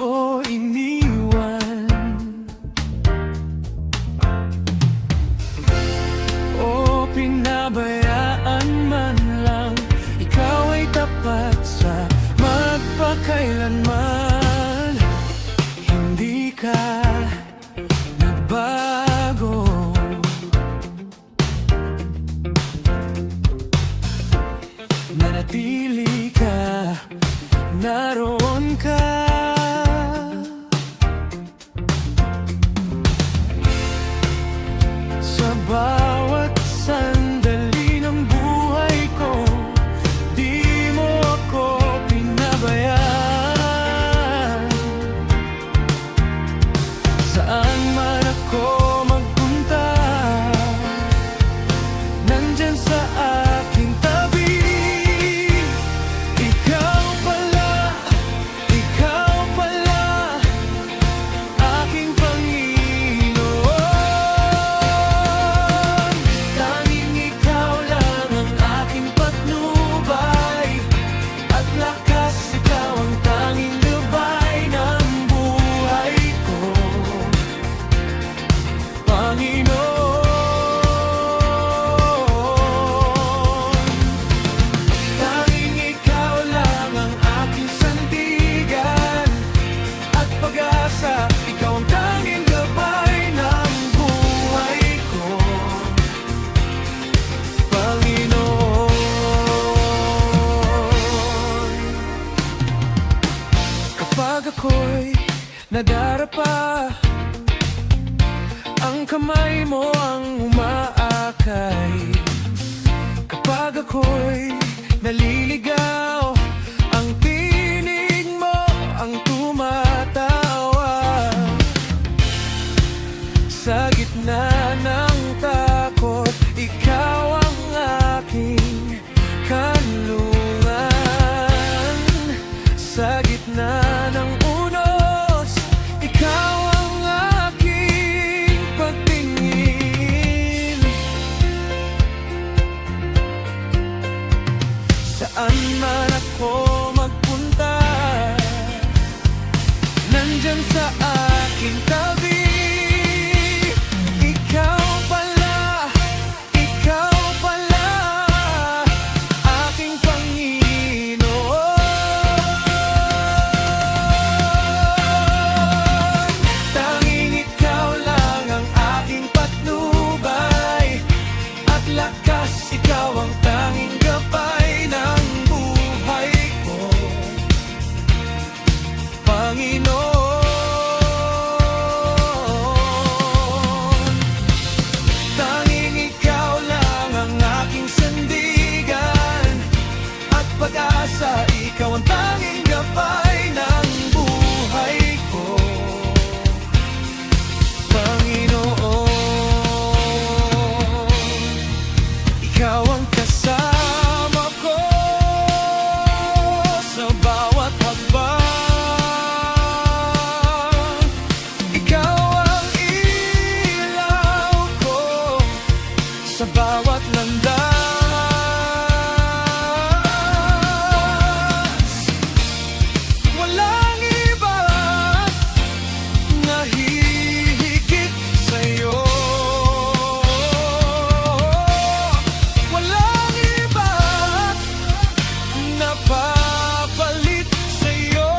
ako iniwan o pinabayaan man lang. Ikaw ay tapat sa magpakailanman. Hindi ka nagbago, nanatili ka, naroon ka. Sa bawat sandali ng buhay ko, di mo ako pinabayaan. Saan man ako magpunta, nandyan sa aking tabi. Ikaw pala, aking Panginoon. Tanging ikaw lang ang aking patnubay at lakas. Ikaw ang tanging gabay ng buhay ko, Panginoon. Tanging ikaw lang ang aking sandigan at pag-asa. Ikaw ang tanging gabay ng buhay ko, Panginoon. Kapag ako'y nadarapa, ang kamay mo ang umaakay. Kapag ako'y naliligaw, ang tinig mo ang tumatawa. Sa gitna ng takot, ikaw ang aking kanlungan. Sa gitna ng unos, ikaw ang aking pagtingin. Saan man ako magpunta, nandyan sa aking tabi. Ikaw pala, aking Panginoon. Tanging ikaw lang ang aking patnubay at lakas. Ikaw ang tanging gabay ng buhay ko, Panginoon. Tanging ikaw lang ang aking sandigan at pag-asa. Ikaw ang tanging gabay ng buhay ko, Panginoon. Ikaw ang kasama ko sa bawat hakbang. Ikaw ang ilaw ko sa bawat landas. Walang iba na hihigit sa'yo. Walang iba na papalit sa'yo.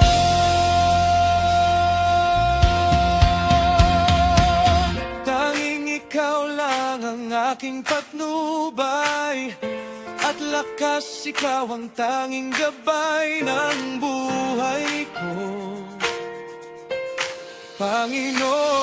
Tanging ikaw lang ang aking patnubay at lakas. Ikaw ang tanging gabay ng buhay ko, Panginoon.